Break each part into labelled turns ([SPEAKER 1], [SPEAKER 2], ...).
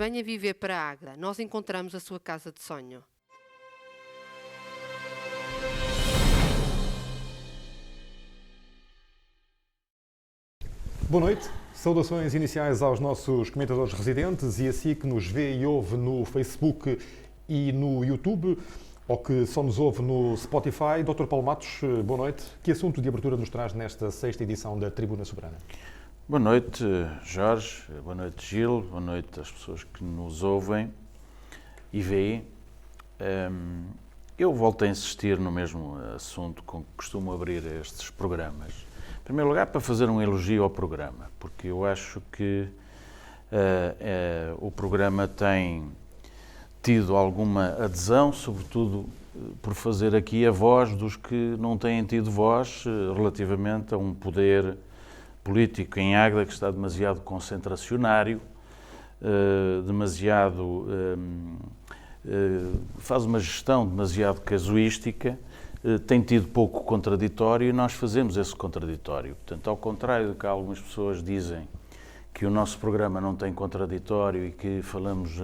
[SPEAKER 1] venha viver para a Agra. Nós encontramos a sua casa de sonho.
[SPEAKER 2] Boa noite, saudações iniciais aos nossos comentadores residentes e a si que nos vê e ouve no Facebook e no YouTube, ou que só nos ouve no Spotify. Dr. Paulo Matos, boa noite. Que assunto de abertura nos traz nesta 6ª edição da Tribuna Soberana?
[SPEAKER 3] Boa noite, Jorge, boa noite, Gil, boa noite às pessoas que nos ouvem e veem. Eu volto a insistir no mesmo assunto com que costumo abrir estes programas. Em primeiro lugar, para fazer um elogio ao programa, porque eu acho que o programa tem tido alguma adesão, sobretudo por fazer aqui a voz dos que não têm tido voz relativamente a um poder político em Águeda que está demasiado concentracionário, faz uma gestão demasiado casuística, tem tido pouco contraditório e nós fazemos esse contraditório. Portanto, ao contrário do que algumas pessoas dizem que o nosso programa não tem contraditório e que falamos,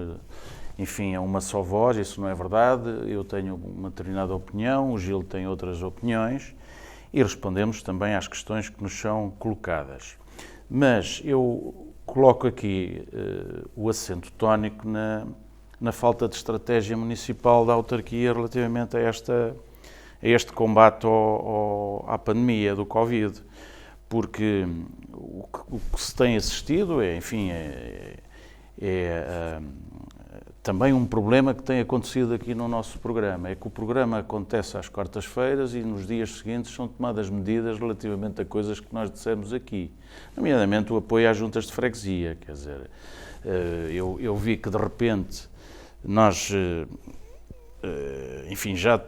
[SPEAKER 3] enfim, a uma só voz, isso não é verdade. Eu tenho uma determinada opinião, o Gil tem outras opiniões e respondemos também às questões que nos são colocadas. Mas eu coloco aqui o acento tónico na falta de estratégia municipal da autarquia relativamente a este combate à pandemia do Covid, porque o que se tem assistido é também um problema que tem acontecido aqui no nosso programa, é que o programa acontece às quartas-feiras e nos dias seguintes são tomadas medidas relativamente a coisas que nós dissemos aqui, nomeadamente o apoio às juntas de freguesia. Quer dizer, eu vi que de repente nós... enfim, já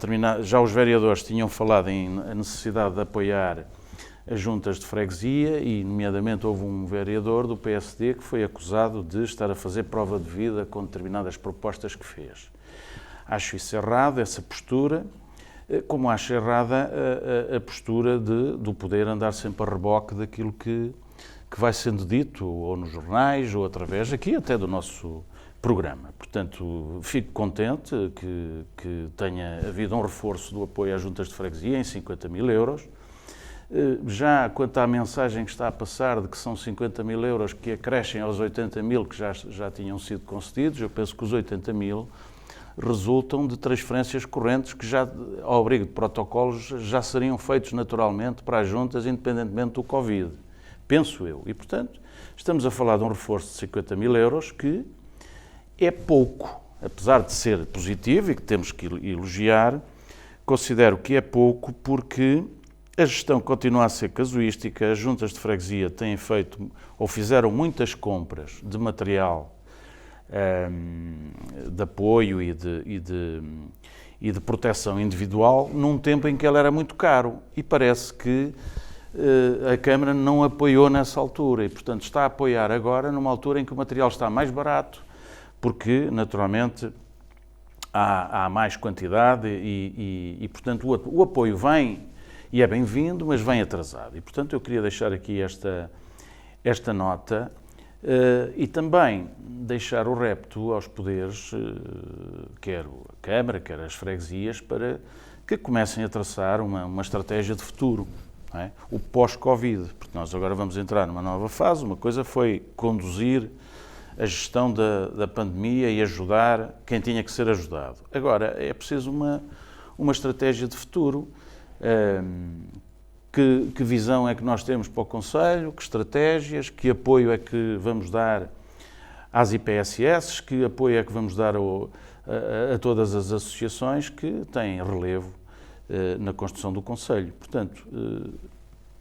[SPEAKER 3] os vereadores tinham falado em a necessidade de apoiar as juntas de freguesia e, nomeadamente, houve um vereador do PSD que foi acusado de estar a fazer prova de vida com determinadas propostas que fez. Acho isso errado, essa postura, como acho errada a postura do poder andar sempre a reboque daquilo que vai sendo dito, ou nos jornais, ou através aqui até do nosso programa. Portanto, fico contente que tenha havido um reforço do apoio às juntas de freguesia em 50.000 euros. Já quanto à mensagem que está a passar de que são 50.000 euros que acrescem aos 80.000 que já tinham sido concedidos, eu penso que os 80.000 resultam de transferências correntes que já, ao abrigo de protocolos, já seriam feitos naturalmente para as juntas, independentemente do Covid. Penso eu. E, portanto, estamos a falar de um reforço de 50.000 euros que é pouco, apesar de ser positivo e que temos que elogiar, considero que é pouco porque a gestão continua a ser casuística, as juntas de freguesia têm feito ou fizeram muitas compras de material de apoio e de proteção individual num tempo em que ele era muito caro e parece que a Câmara não apoiou nessa altura e, portanto, está a apoiar agora numa altura em que o material está mais barato, porque, naturalmente, há mais quantidade e, portanto, o apoio vem e é bem-vindo, mas vem atrasado. E, portanto, eu queria deixar aqui esta nota e também deixar o repto aos poderes, quer a Câmara, quer as freguesias, para que comecem a traçar uma estratégia de futuro, não é? O pós-Covid, porque nós agora vamos entrar numa nova fase. Uma coisa foi conduzir a gestão da pandemia e ajudar quem tinha que ser ajudado. Agora, é preciso uma estratégia de futuro. Que visão é que nós temos para o Conselho, que estratégias, que apoio é que vamos dar às IPSS, que apoio é que vamos dar a todas as associações que têm relevo na construção do Conselho. Portanto,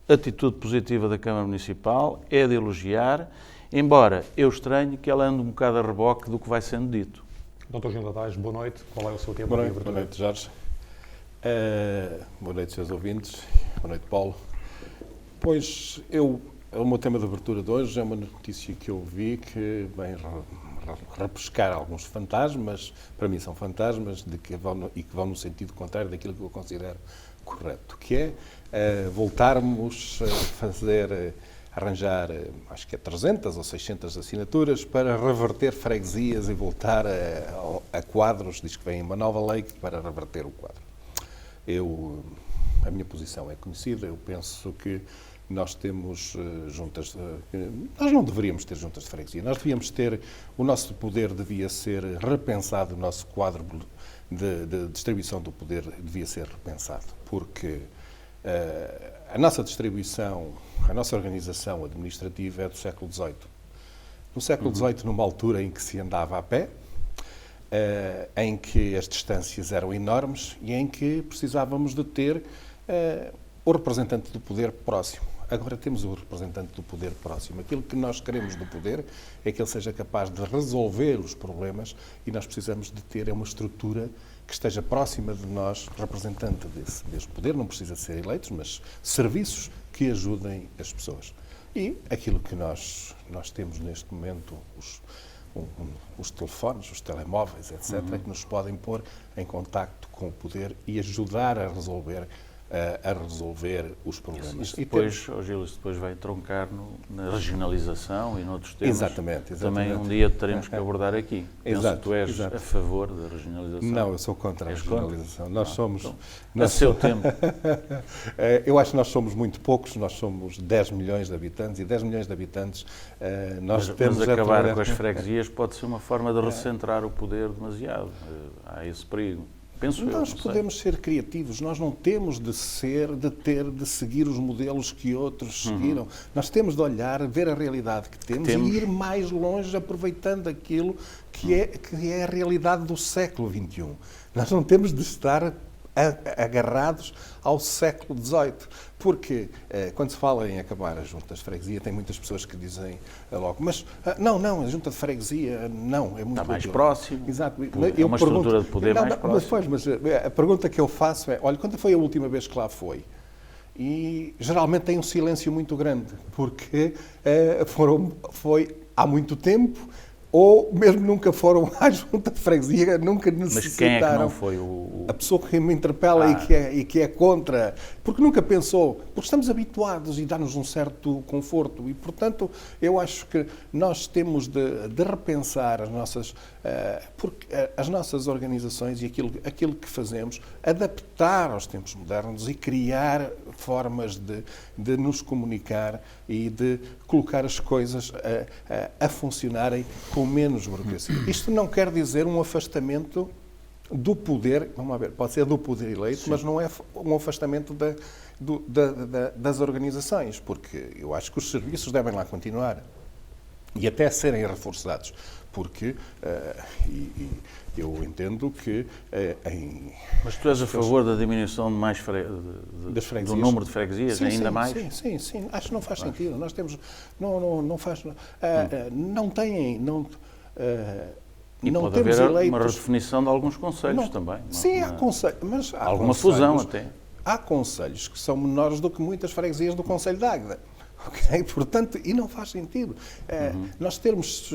[SPEAKER 3] atitude positiva da Câmara Municipal é de elogiar, embora eu estranhe que ela ande um bocado a reboque do que vai sendo dito.
[SPEAKER 2] Dr. Gil Tavares, boa noite. Qual é o seu tema?
[SPEAKER 4] Boa noite, Jorge. Boa noite, seus ouvintes. Boa noite, Paulo. Pois, o meu tema de abertura de hoje é uma notícia que eu vi que vem repescar alguns fantasmas, para mim são fantasmas, que vão no sentido contrário daquilo que eu considero correto, que é voltarmos a fazer arranjar, acho que é 300 ou 600 assinaturas para reverter freguesias e voltar a quadros. Diz que vem uma nova lei para reverter o quadro. A minha posição é conhecida, eu penso que nós temos juntas, nós não deveríamos ter juntas de freguesia, nós devíamos ter, o nosso poder devia ser repensado, o nosso quadro de distribuição do poder devia ser repensado, porque a nossa distribuição, a nossa organização administrativa é do século XVIII. No século XVIII, numa altura em que se andava a pé, em que as distâncias eram enormes e em que precisávamos de ter o representante do poder próximo. Agora temos o representante do poder próximo. Aquilo que nós queremos do poder é que ele seja capaz de resolver os problemas e nós precisamos de ter uma estrutura que esteja próxima de nós, representante desse mesmo poder. Não precisa ser eleitos, mas serviços que ajudem as pessoas. E aquilo que nós temos neste momento, os telefones, os telemóveis, etc., que nos podem pôr em contacto com o poder e ajudar a resolver os problemas.
[SPEAKER 3] Isso depois, Gil, isso depois vai troncar na regionalização e noutros temas.
[SPEAKER 4] Exatamente.
[SPEAKER 3] Também um dia teremos que abordar aqui. Penso que tu és a favor da regionalização.
[SPEAKER 4] Não, eu sou contra a regionalização.
[SPEAKER 3] Contra?
[SPEAKER 4] Nós somos...
[SPEAKER 3] Então, a seu tempo.
[SPEAKER 4] Eu acho que nós somos muito poucos, nós somos 10 milhões de habitantes e 10 milhões de habitantes temos
[SPEAKER 3] mas acabar com as freguesias pode ser uma forma de recentrar o poder demasiado. Há esse perigo.
[SPEAKER 4] Nós podemos ser criativos, nós não temos de seguir os modelos que outros seguiram. Nós temos de olhar, ver a realidade que temos e ir mais longe aproveitando aquilo que é a realidade do século XXI. Nós não temos de estar agarrados ao século XVIII, porque quando se fala em acabar as juntas de freguesia, tem muitas pessoas que dizem logo, mas não, a junta de freguesia não, é muito
[SPEAKER 3] está mais
[SPEAKER 4] útil.
[SPEAKER 3] Próximo.
[SPEAKER 4] Exato.
[SPEAKER 3] É uma estrutura de poder mais próxima.
[SPEAKER 4] Mas a pergunta que eu faço é, olha, quando foi a última vez que lá foi? E geralmente tem um silêncio muito grande, porque foi há muito tempo, ou mesmo nunca foram à junta de freguesia, nunca necessitaram.
[SPEAKER 3] Mas quem é que não foi
[SPEAKER 4] A pessoa que me interpela e que é contra, porque nunca pensou, porque estamos habituados e dá-nos um certo conforto e, portanto, eu acho que nós temos de repensar as nossas organizações e aquilo que fazemos, adaptar aos tempos modernos e criar formas de nos comunicar e de colocar as coisas a funcionarem com menos burocracia. Isto não quer dizer um afastamento do poder, vamos ver, pode ser do poder eleito, mas não é um afastamento das organizações, porque eu acho que os serviços devem lá continuar e até serem reforçados, porque eu entendo que
[SPEAKER 3] Mas tu és a favor da diminuição do número de freguesias,
[SPEAKER 4] sim,
[SPEAKER 3] ainda
[SPEAKER 4] sim,
[SPEAKER 3] mais?
[SPEAKER 4] Sim. Acho que não faz sentido. Nós temos... Não faz... não têm...
[SPEAKER 3] E
[SPEAKER 4] não
[SPEAKER 3] pode
[SPEAKER 4] temos
[SPEAKER 3] haver
[SPEAKER 4] eleitos...
[SPEAKER 3] uma redefinição de alguns concelhos também.
[SPEAKER 4] Sim, há conselhos, mas há
[SPEAKER 3] alguma
[SPEAKER 4] conselhos,
[SPEAKER 3] fusão até.
[SPEAKER 4] Há concelhos que são menores do que muitas freguesias do Conselho de Águeda. Okay? Portanto, e não faz sentido. Nós termos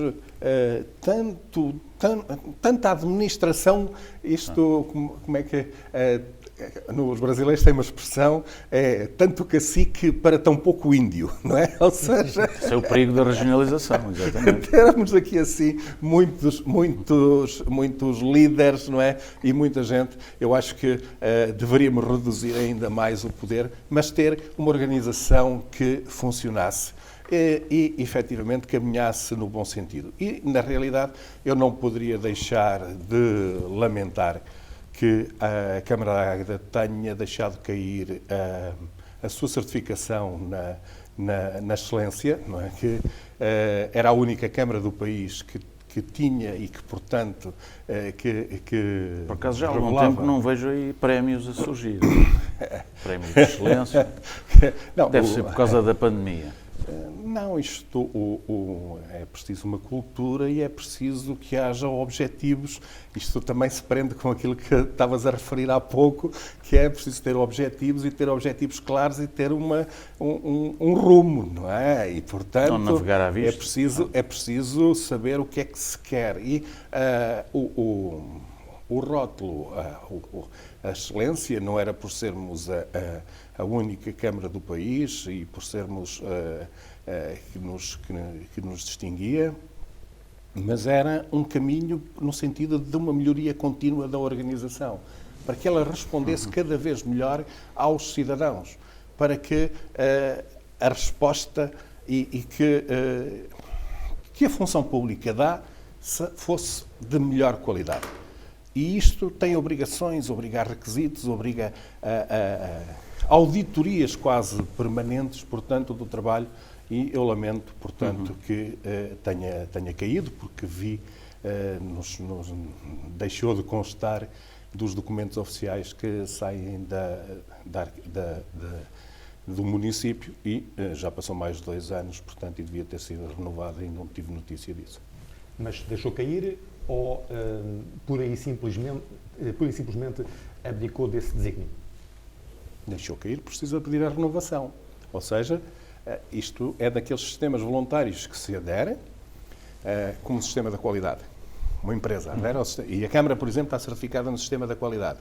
[SPEAKER 4] tanta administração, isto, como é que nos brasileiros tem uma expressão, tanto cacique para tão pouco índio, não é? Ou seja...
[SPEAKER 3] Esse é o perigo da regionalização, exatamente.
[SPEAKER 4] Termos aqui assim muitos líderes, não é? E muita gente, eu acho que deveríamos reduzir ainda mais o poder, mas ter uma organização que funcionasse e efetivamente caminhasse no bom sentido. E, na realidade, eu não poderia deixar de lamentar que a Câmara da Águeda tenha deixado cair a sua certificação na excelência, não é? Que era a única Câmara do país que tinha e que, portanto,
[SPEAKER 3] Por acaso já há algum tempo não vejo aí prémios a surgir. Prémios de excelência.
[SPEAKER 4] Não,
[SPEAKER 3] deve ser por causa da pandemia.
[SPEAKER 4] Não, é preciso uma cultura e é preciso que haja objetivos. Isto também se prende com aquilo que estavas a referir há pouco, que é preciso ter objetivos e ter objetivos claros e ter um rumo, não é? E, portanto,
[SPEAKER 3] não navegar à vista.
[SPEAKER 4] É preciso saber o que é que se quer. E o rótulo, a excelência, não era por sermos a única Câmara do país e por sermos que nos distinguia, mas era um caminho no sentido de uma melhoria contínua da organização, para que ela respondesse cada vez melhor aos cidadãos, para que a resposta e que a função pública dá fosse de melhor qualidade. E isto tem obrigações, obriga a requisitos, obriga a auditorias quase permanentes, portanto, do trabalho. E eu lamento, portanto, que tenha caído, porque vi, deixou de constar dos documentos oficiais que saem do município e já passou mais de 2 anos, portanto, e devia ter sido renovado e não tive notícia disso.
[SPEAKER 2] Mas deixou cair ou pura e simplesmente abdicou desse desígnio?
[SPEAKER 4] Deixou cair, precisa pedir a renovação. Ou seja, isto é daqueles sistemas voluntários que se aderem como sistema da qualidade. Uma empresa adere ao sistema. E a Câmara, por exemplo, está certificada no sistema da qualidade.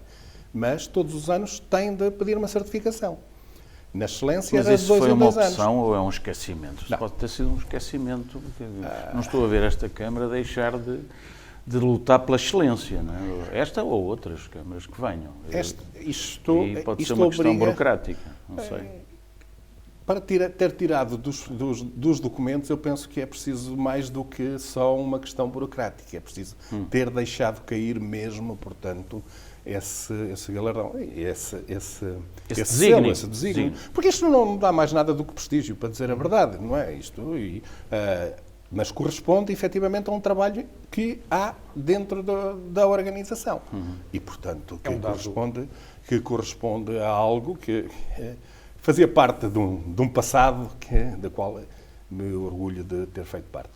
[SPEAKER 4] Mas todos os anos tem de pedir uma certificação. Na excelência,
[SPEAKER 3] mas isso foi uma opção ou é um esquecimento? Isso pode ter sido um esquecimento. Não estou a ver esta Câmara deixar de lutar pela excelência, não é? Esta ou outras câmaras que venham. E pode ser uma questão burocrática, não sei.
[SPEAKER 4] Para ter tirado dos documentos, eu penso que é preciso mais do que só uma questão burocrática. É preciso ter deixado cair mesmo, portanto, esse galardão, esse desígnio. Porque isto não dá mais nada do que prestígio, para dizer a verdade, não é? Mas corresponde efetivamente a um trabalho que há dentro da organização. E, portanto, que corresponde a algo que fazia parte de um passado da qual me orgulho de ter feito parte.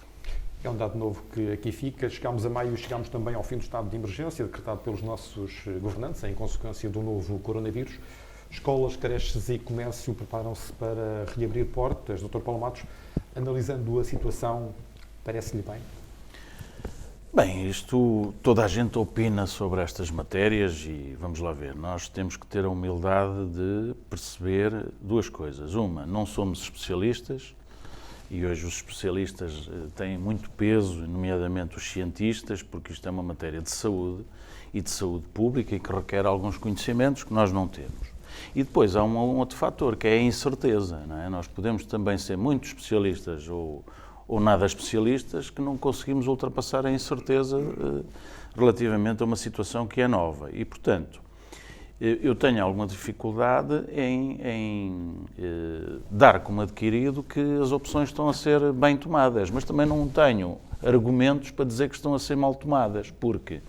[SPEAKER 2] É um dado novo que aqui fica. Chegámos a maio, chegámos também ao fim do estado de emergência decretado pelos nossos governantes em consequência do novo coronavírus. Escolas, creches e comércio preparam-se para reabrir portas. Dr. Paulo Matos, analisando a situação, parece-lhe bem?
[SPEAKER 3] Bem, toda a gente opina sobre estas matérias e vamos lá ver. Nós temos que ter a humildade de perceber 2 coisas. Uma, não somos especialistas e hoje os especialistas têm muito peso, nomeadamente os cientistas, porque isto é uma matéria de saúde e de saúde pública e que requer alguns conhecimentos que nós não temos. E depois há um outro fator, que é a incerteza, não é? Nós podemos também ser muito especialistas ou nada especialistas, que não conseguimos ultrapassar a incerteza relativamente a uma situação que é nova. E, portanto, eu tenho alguma dificuldade em dar como adquirido que as opções estão a ser bem tomadas, mas também não tenho argumentos para dizer que estão a ser mal tomadas, porque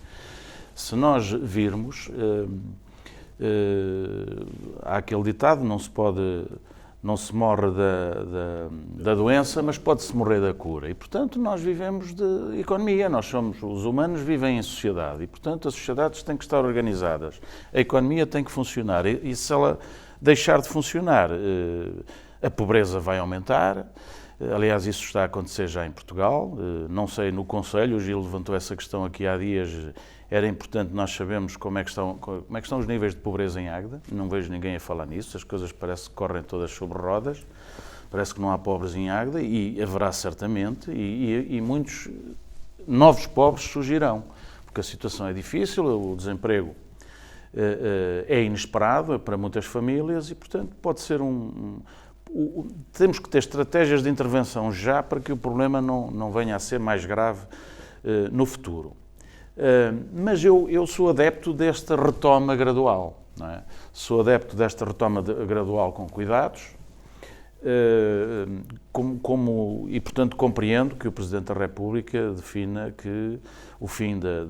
[SPEAKER 3] se nós virmos, há aquele ditado, não se morre da doença, mas pode-se morrer da cura. E, portanto, nós vivemos de economia, os humanos vivem em sociedade e, portanto, as sociedades têm que estar organizadas. A economia tem que funcionar e se ela deixar de funcionar, a pobreza vai aumentar. Aliás, isso está a acontecer já em Portugal. Não sei, no Conselho, o Gil levantou essa questão aqui há dias. Era importante nós sabermos como é que estão os níveis de pobreza em Águeda. Não vejo ninguém a falar nisso. As coisas parece que correm todas sobre rodas. Parece que não há pobres em Águeda e haverá certamente. E muitos novos pobres surgirão. Porque a situação é difícil, o desemprego é inesperado para muitas famílias e, portanto, pode ser temos que ter estratégias de intervenção já para que o problema não venha a ser mais grave no futuro. Mas eu sou adepto desta retoma gradual, não é? Sou adepto desta retoma gradual com cuidados, e portanto compreendo que o Presidente da República defina que o fim da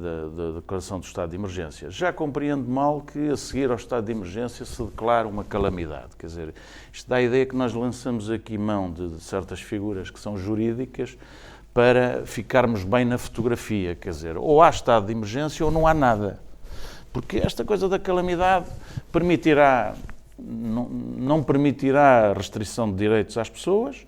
[SPEAKER 3] declaração do estado de emergência. Já compreendo mal que a seguir ao estado de emergência se declara uma calamidade. Quer dizer, isto dá a ideia que nós lançamos aqui mão de certas figuras que são jurídicas para ficarmos bem na fotografia, quer dizer, ou há estado de emergência ou não há nada. Porque esta coisa da calamidade não permitirá restrição de direitos às pessoas,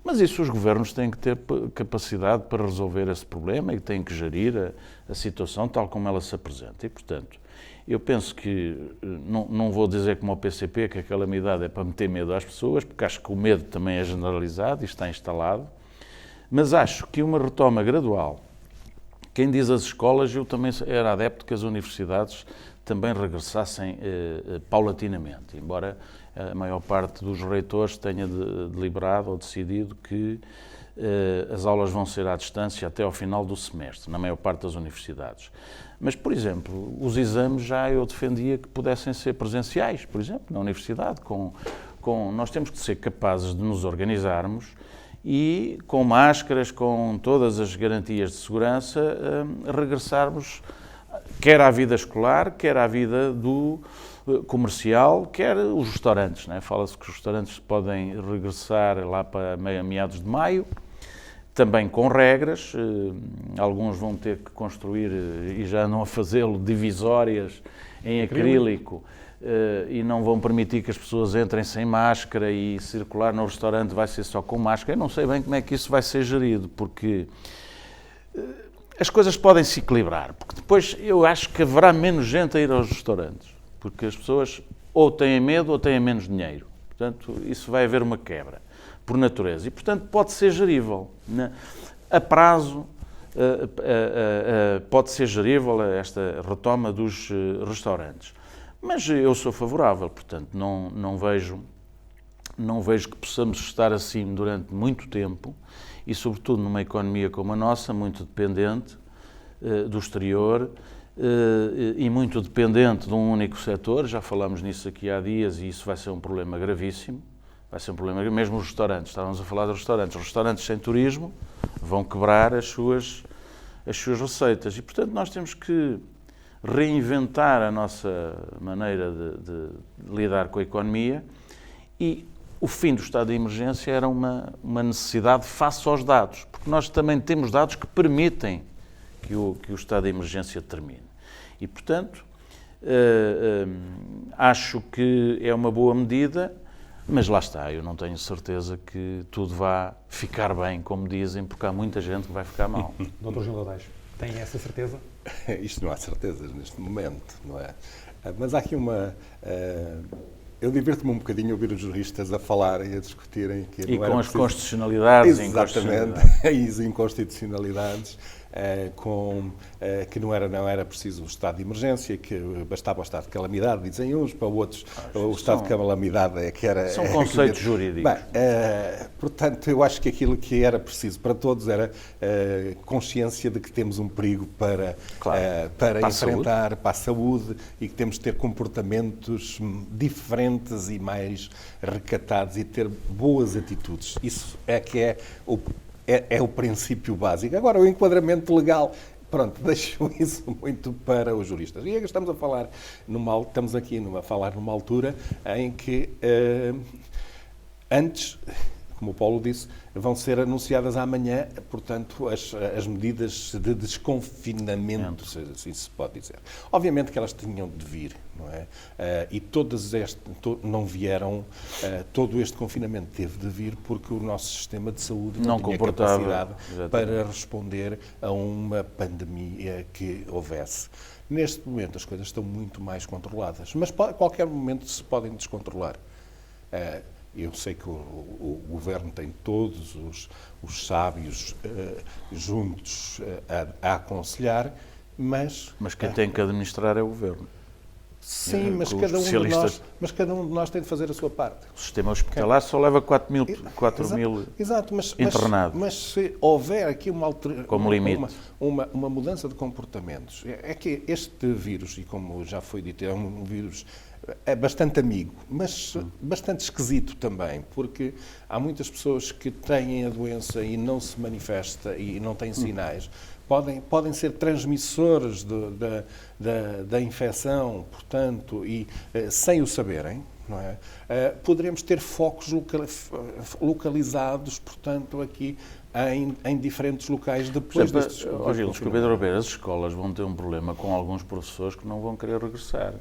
[SPEAKER 3] Mas isso os governos têm que ter capacidade para resolver esse problema e têm que gerir a situação tal como ela se apresenta. E, portanto, eu penso que, não vou dizer como ao PCP que a calamidade é para meter medo às pessoas, porque acho que o medo também é generalizado e está instalado, mas acho que uma retoma gradual, quem diz as escolas, eu também era adepto que as universidades também regressassem paulatinamente, embora a maior parte dos reitores tenha deliberado ou decidido que as aulas vão ser à distância até ao final do semestre, na maior parte das universidades. Mas, por exemplo, os exames já eu defendia que pudessem ser presenciais, por exemplo, na universidade. Nós temos que ser capazes de nos organizarmos e, com máscaras, com todas as garantias de segurança, regressarmos quer à vida escolar, quer à vida do comercial, quer os restaurantes. Não é? Fala-se que os restaurantes podem regressar lá para meados de maio, também com regras. Alguns vão ter que construir, e já andam a fazê-lo, divisórias em acrílico, e não vão permitir que as pessoas entrem sem máscara, e circular no restaurante vai ser só com máscara. Eu não sei bem como é que isso vai ser gerido, porque as coisas podem se equilibrar, porque depois eu acho que haverá menos gente a ir aos restaurantes, porque as pessoas ou têm medo ou têm menos dinheiro. Portanto, isso vai haver uma quebra, por natureza. E, portanto, pode ser gerível. A prazo, pode ser gerível esta retoma dos restaurantes. Mas eu sou favorável, portanto, não vejo que possamos estar assim durante muito tempo, e, sobretudo, numa economia como a nossa, muito dependente do exterior, e muito dependente de um único setor. Já falámos nisso aqui há dias, e isso vai ser um problema gravíssimo. Vai ser um problema, mesmo os restaurantes, estávamos a falar dos restaurantes. Os restaurantes sem turismo vão quebrar as suas receitas. E, portanto, nós temos que reinventar a nossa maneira de lidar com a economia, e o fim do estado de emergência era uma necessidade face aos dados, porque nós também temos dados que permitem que o estado de emergência termine. E, portanto, acho que é uma boa medida, mas lá está, eu não tenho certeza que tudo vá ficar bem, como dizem, porque há muita gente que vai ficar mal.
[SPEAKER 2] Dr. Gil Dadais, tem essa certeza?
[SPEAKER 4] Isto não há certezas neste momento, não é? Mas há aqui eu divirto-me um bocadinho a ouvir os juristas a falarem e a discutirem que
[SPEAKER 3] e
[SPEAKER 4] não era
[SPEAKER 3] com as
[SPEAKER 4] preciso...
[SPEAKER 3] constitucionalidades.
[SPEAKER 4] Exatamente, as inconstitucionalidades, que não era preciso o estado de emergência, que bastava o estado de calamidade, dizem uns, para outros o estado de calamidade é que era...
[SPEAKER 3] São conceitos jurídicos.
[SPEAKER 4] Bem, portanto, eu acho que aquilo que era preciso para todos era consciência de que temos um perigo para enfrentar, para a saúde, e que temos de ter comportamentos diferentes e mais recatados e ter boas atitudes. Isso é que é o princípio básico. Agora, o enquadramento legal, pronto, deixo isso muito para os juristas. E estamos a falar a falar numa altura em que antes, como o Paulo disse, vão ser anunciadas amanhã, portanto, as medidas de desconfinamento, se assim se pode dizer. Obviamente que elas tinham de vir, não é? E não vieram, todo este confinamento teve de vir porque o nosso sistema de saúde não tinha capacidade para responder a uma pandemia que houvesse. Neste momento as coisas estão muito mais controladas, mas a qualquer momento se podem descontrolar. Eu sei que o Governo tem todos os sábios juntos a aconselhar, mas...
[SPEAKER 3] Mas quem tem que administrar é o Governo.
[SPEAKER 4] Sim, mas cada um de nós tem de fazer a sua parte.
[SPEAKER 3] O sistema hospitalar só leva 4 mil internados.
[SPEAKER 4] Mas se houver aqui
[SPEAKER 3] como limite,
[SPEAKER 4] uma mudança de comportamentos, é que este vírus, e como já foi dito, é um vírus bastante amigo, mas bastante esquisito também, porque há muitas pessoas que têm a doença e não se manifesta e não têm sinais. Podem ser transmissores da infecção, portanto, e sem o saberem, não é? Poderemos ter focos localizados, portanto, aqui em diferentes locais depois destes...
[SPEAKER 3] Gil, as escolas vão ter um problema com alguns professores que não vão querer regressar,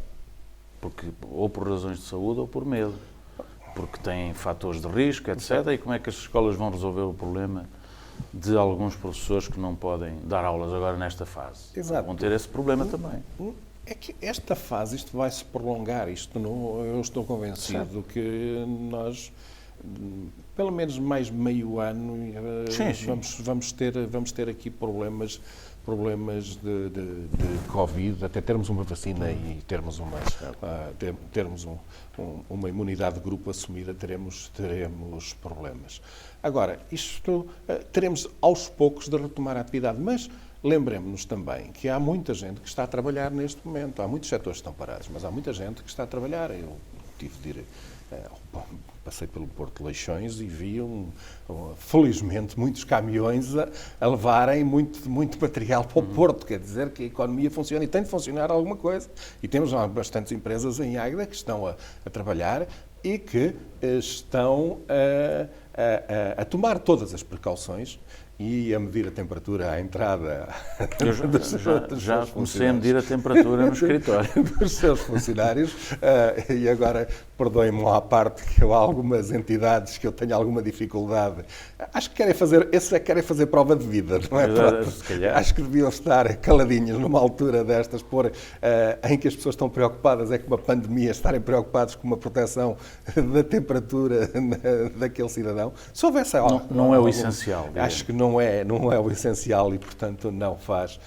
[SPEAKER 3] ou por razões de saúde ou por medo. porque têm fatores de risco, etc. E como é que as escolas vão resolver o problema de alguns professores que não podem dar aulas agora nesta fase?
[SPEAKER 4] Exato.
[SPEAKER 3] Vão ter esse problema também.
[SPEAKER 4] É que esta fase, isto vai se prolongar, eu estou convencido que nós, pelo menos mais meio ano, vamos ter aqui problemas de Covid, até termos uma vacina e termos uma imunidade de grupo assumida, teremos problemas. Agora, isto teremos aos poucos de retomar a atividade, mas lembremos-nos também que há muita gente que está a trabalhar neste momento. Há muitos setores que estão parados, mas há muita gente que está a trabalhar. Eu tive de ir, passei pelo Porto de Leixões e vi, felizmente, muitos caminhões a levarem muito material para o Porto. Quer dizer que a economia funciona e tem de funcionar alguma coisa. E temos bastantes empresas em Águeda que estão a trabalhar e que estão a tomar todas as precauções e a medir a temperatura à entrada
[SPEAKER 3] já comecei a medir a temperatura no escritório
[SPEAKER 4] dos seus funcionários e agora, perdoem-me lá à parte que há algumas entidades que eu tenho alguma dificuldade, acho que querem fazer prova de vida, não é? Acho que deviam estar caladinhos numa altura destas, em que as pessoas estão preocupadas é com uma pandemia, estarem preocupados com uma proteção da temperatura daquele cidadão. Se houvesse
[SPEAKER 3] não é o essencial.
[SPEAKER 4] Acho que não é o essencial e, portanto, não faz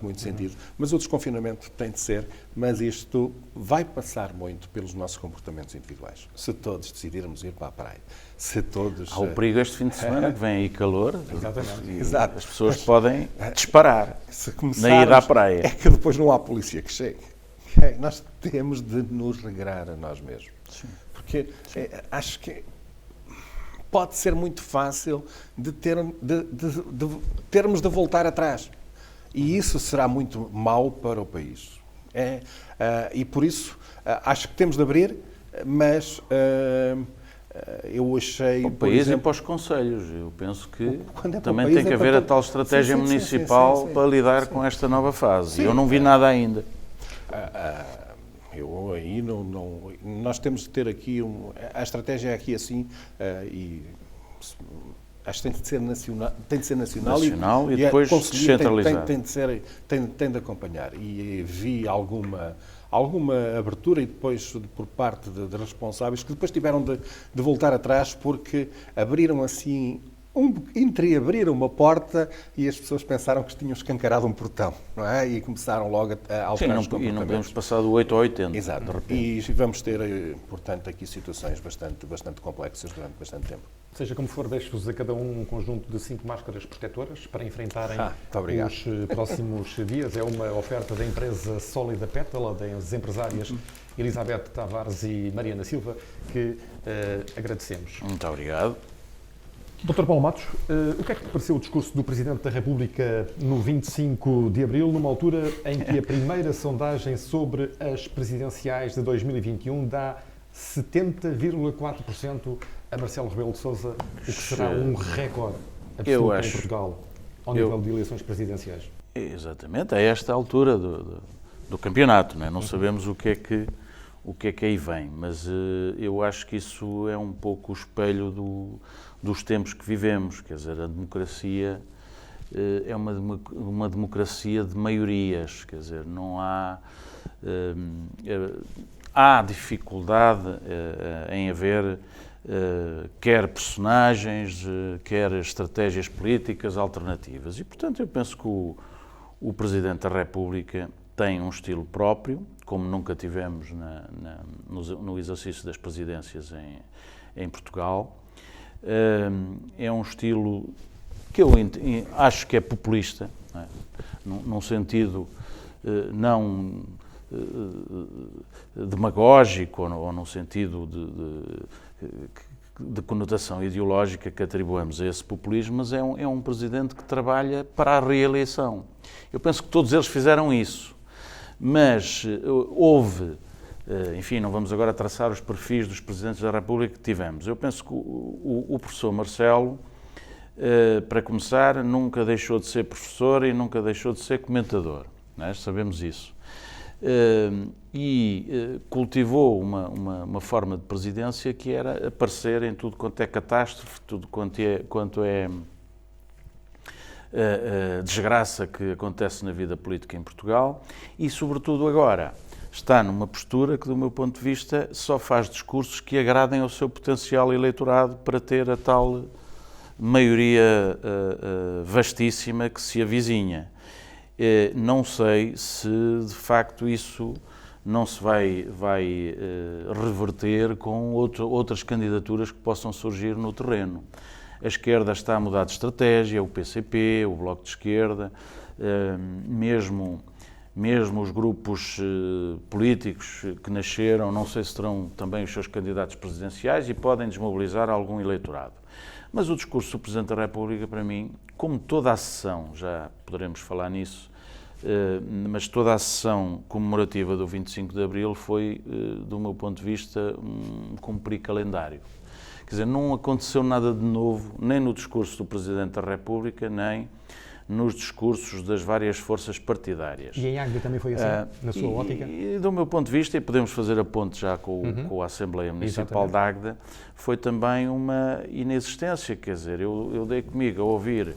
[SPEAKER 4] muito sentido. Mas o desconfinamento tem de ser, mas isto vai passar muito pelos nossos comportamentos individuais. Se todos decidirmos ir para a praia, se todos...
[SPEAKER 3] Há o perigo este fim de semana, que vem aí calor.
[SPEAKER 4] Exatamente.
[SPEAKER 3] As pessoas podem disparar na ida à praia.
[SPEAKER 4] É que depois não há polícia que chegue. Nós temos de nos regrar a nós mesmos. Sim. Porque acho que pode ser muito fácil de termos de voltar atrás. E isso será muito mau para o país. E por isso acho que temos de abrir, mas eu achei...
[SPEAKER 3] Para o país e para os concelhos. Eu penso que também tem que haver a tal estratégia municipal para lidar com esta nova fase. Eu não vi nada ainda.
[SPEAKER 4] Eu aí nós temos de ter aqui a estratégia é aqui assim e acho que tem de ser nacional
[SPEAKER 3] e depois descentralizado.
[SPEAKER 4] Tem de acompanhar e vi alguma abertura e depois por parte de responsáveis que depois tiveram de voltar atrás porque abriram assim entreabriram uma porta e as pessoas pensaram que tinham escancarado um portão, não é? E começaram logo a alterar os comportamentos.
[SPEAKER 3] E não podemos passar do 8 ao 80.
[SPEAKER 4] Exato. E vamos ter, portanto, aqui situações bastante complexas durante bastante tempo.
[SPEAKER 2] Seja como for, deixo-vos a cada um conjunto de 5 máscaras protetoras para enfrentarem os próximos dias. É uma oferta da empresa Sólida Pétala, das empresárias Elizabeth Tavares e Mariana Silva, que agradecemos.
[SPEAKER 3] Muito obrigado.
[SPEAKER 2] Dr. Paulo Matos, o que é que te pareceu o discurso do Presidente da República no 25 de abril, numa altura em que a primeira sondagem sobre as presidenciais de 2021 dá 70,4% a Marcelo Rebelo de Sousa, o que será um recorde absoluto em Portugal ao nível de eleições presidenciais?
[SPEAKER 3] Exatamente, a esta altura do campeonato, não é? Não sabemos o que é que aí vem, mas eu acho que isso é um pouco o espelho dos tempos que vivemos, quer dizer, a democracia é uma democracia de maiorias, quer dizer, não há dificuldade em haver quer personagens, quer estratégias políticas alternativas e, portanto, eu penso que o Presidente da República tem um estilo próprio, como nunca tivemos no exercício das presidências em Portugal. É um estilo que eu acho que é populista, não é? Num sentido não demagógico ou num sentido de conotação ideológica que atribuamos a esse populismo, mas é um presidente que trabalha para a reeleição. Eu penso que todos eles fizeram isso, mas houve... Enfim, não vamos agora traçar os perfis dos Presidentes da República que tivemos. Eu penso que o professor Marcelo, para começar, nunca deixou de ser professor e nunca deixou de ser comentador. Não é? Sabemos isso. e cultivou uma forma de presidência que era aparecer em tudo quanto é catástrofe, tudo quanto é desgraça que acontece na vida política em Portugal e, sobretudo agora, está numa postura que, do meu ponto de vista, só faz discursos que agradem ao seu potencial eleitorado para ter a tal maioria vastíssima que se avizinha. Não sei se, de facto, isso não se vai reverter com outras candidaturas que possam surgir no terreno. A esquerda está a mudar de estratégia, o PCP, o Bloco de Esquerda, mesmo os grupos políticos que nasceram, não sei se terão também os seus candidatos presidenciais e podem desmobilizar algum eleitorado. Mas o discurso do Presidente da República, para mim, como toda a sessão, já poderemos falar nisso, mas toda a sessão comemorativa do 25 de Abril foi, do meu ponto de vista, cumprir calendário. Quer dizer, não aconteceu nada de novo, nem no discurso do Presidente da República, nem nos discursos das várias forças partidárias.
[SPEAKER 2] E em Águeda também foi assim, na sua ótica?
[SPEAKER 3] E do meu ponto de vista, e podemos fazer a ponte já com a Assembleia Municipal de Águeda, foi também uma inexistência, quer dizer, eu dei comigo a ouvir,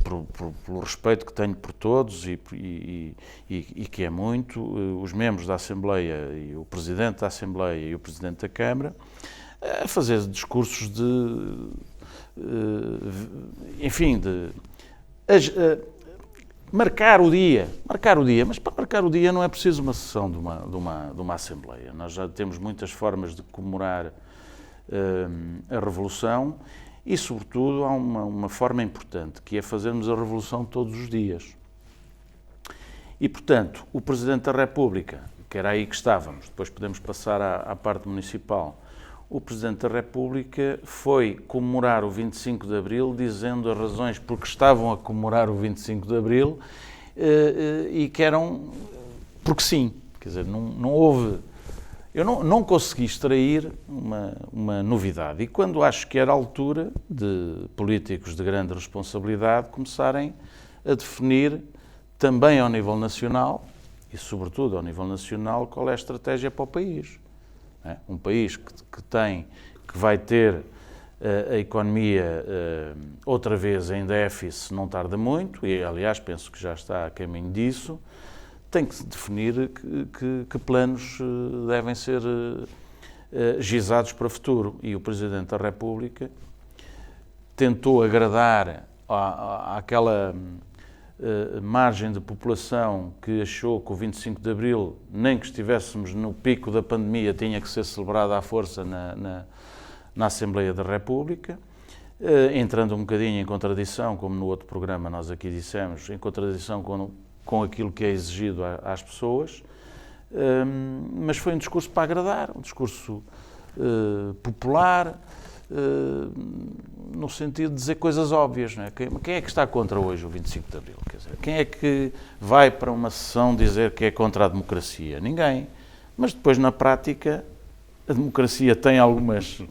[SPEAKER 3] pelo respeito que tenho por todos e que é muito, os membros da Assembleia e o Presidente da Assembleia e o Presidente da Câmara, a fazer discursos marcar o dia, mas para marcar o dia não é preciso uma sessão de uma Assembleia. Nós já temos muitas formas de comemorar a Revolução e, sobretudo, há uma forma importante, que é fazermos a Revolução todos os dias. E, portanto, o Presidente da República, que era aí que estávamos, depois podemos passar à parte municipal, o Presidente da República foi comemorar o 25 de Abril dizendo as razões porque estavam a comemorar o 25 de Abril e que eram porque sim. Quer dizer, não houve... Eu não consegui extrair uma novidade. E quando acho que era a altura de políticos de grande responsabilidade começarem a definir também ao nível nacional e, sobretudo, ao nível nacional, qual é a estratégia para o país. Um país que vai ter a economia outra vez em déficit, se não tarda muito, e aliás penso que já está a caminho disso, tem que definir que planos devem ser gizados para o futuro. E o Presidente da República tentou agradar àquela margem de população que achou que o 25 de Abril, nem que estivéssemos no pico da pandemia, tinha que ser celebrado à força na Assembleia da República, entrando um bocadinho em contradição, como no outro programa nós aqui dissemos, em contradição com aquilo que é exigido às pessoas, mas foi um discurso para agradar, um discurso popular, no sentido de dizer coisas óbvias. Não é? Quem é que está contra hoje o 25 de Abril? Quer dizer, quem é que vai para uma sessão dizer que é contra a democracia? Ninguém. Mas depois, na prática, a democracia tem algumas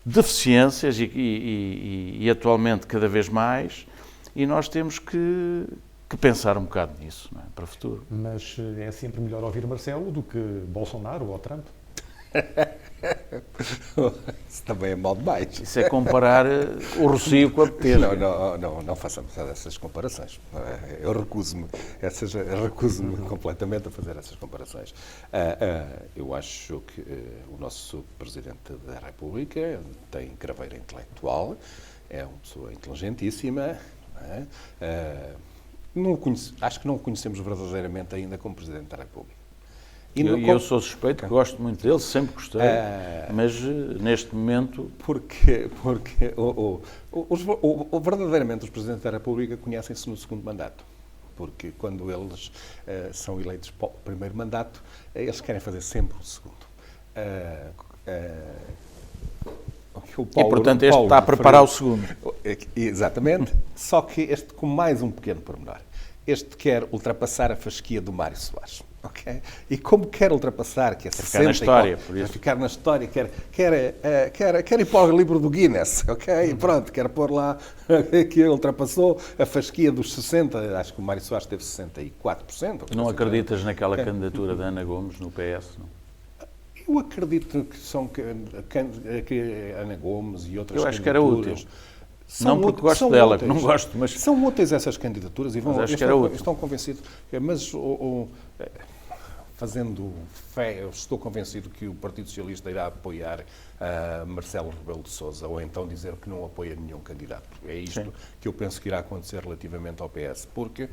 [SPEAKER 3] deficiências e atualmente cada vez mais, e nós temos que pensar um bocado nisso, não é? Para o futuro.
[SPEAKER 2] Mas é sempre melhor ouvir Marcelo do que Bolsonaro ou Trump?
[SPEAKER 4] Isso também é mal demais.
[SPEAKER 3] Isso é comparar o Rocio com a Petesga.
[SPEAKER 4] Não façamos essas comparações. Eu recuso-me completamente a fazer essas comparações. Eu acho que o nosso Presidente da República tem craveira intelectual, é uma pessoa inteligentíssima, não é? Acho que não o conhecemos verdadeiramente ainda como Presidente da República.
[SPEAKER 3] Eu sou suspeito, gosto muito dele, sempre gostei, mas neste momento...
[SPEAKER 4] Porque verdadeiramente os Presidentes da República conhecem-se no segundo mandato. Porque quando eles são eleitos para o primeiro mandato, eles querem fazer sempre o segundo.
[SPEAKER 3] E, portanto, este está a preparar o segundo.
[SPEAKER 4] Exatamente, só que este com mais um pequeno pormenor. Este quer ultrapassar a fasquia do Mário Soares. ok? E como quer ultrapassar, que é 60
[SPEAKER 3] ficar na história, por
[SPEAKER 4] quer
[SPEAKER 3] isso.
[SPEAKER 4] ficar na história, quer ir para o livro do Guinness, ok? E pronto, quer pôr lá que ele ultrapassou a fasquia dos 60, acho que o Mário Soares teve 64%.
[SPEAKER 3] Não acreditas naquela candidatura da Ana Gomes no PS? Não?
[SPEAKER 4] Eu acredito que são que Ana Gomes e outras
[SPEAKER 3] Eu acho que era
[SPEAKER 4] candidaturas...
[SPEAKER 3] útil. Não porque gosto dela, que não gosto, mas...
[SPEAKER 4] São úteis essas candidaturas e vão,
[SPEAKER 3] Mas acho que era útil.
[SPEAKER 4] estão convencidos. Mas, fazendo fé, eu estou convencido que o Partido Socialista irá apoiar Marcelo Rebelo de Sousa, ou então dizer que não apoia nenhum candidato. É isto
[SPEAKER 3] Sim.
[SPEAKER 4] que eu penso que irá acontecer relativamente ao PS, porque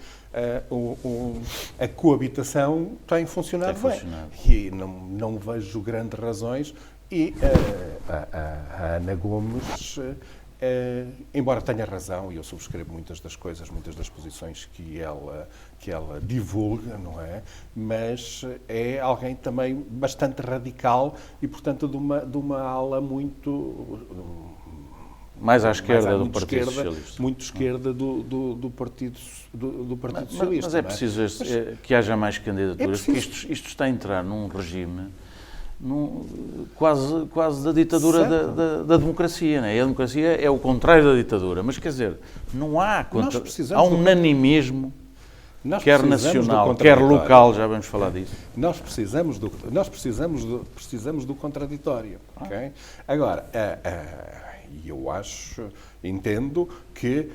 [SPEAKER 4] a coabitação tem funcionado
[SPEAKER 3] Tem
[SPEAKER 4] bem.
[SPEAKER 3] funcionado.
[SPEAKER 4] E não vejo grandes razões. E a Ana Gomes... embora tenha razão, e eu subscrevo muitas das coisas, muitas das posições que ela divulga, não é? Mas é alguém também bastante radical e, portanto, de uma ala muito...
[SPEAKER 3] mais à esquerda do
[SPEAKER 4] muito
[SPEAKER 3] Partido
[SPEAKER 4] esquerda,
[SPEAKER 3] Socialista.
[SPEAKER 4] muito esquerda do Partido Socialista.
[SPEAKER 3] Mas é
[SPEAKER 4] não
[SPEAKER 3] preciso que haja mais candidaturas,
[SPEAKER 4] É preciso.
[SPEAKER 3] porque isto está a entrar num regime quase da ditadura da democracia. Não é? A democracia é o contrário da ditadura, mas quer dizer, não há... Há um unanimismo, quer nacional, quer local, já vamos falar disso.
[SPEAKER 4] Nós precisamos do contraditório. Okay? Agora, eu entendo que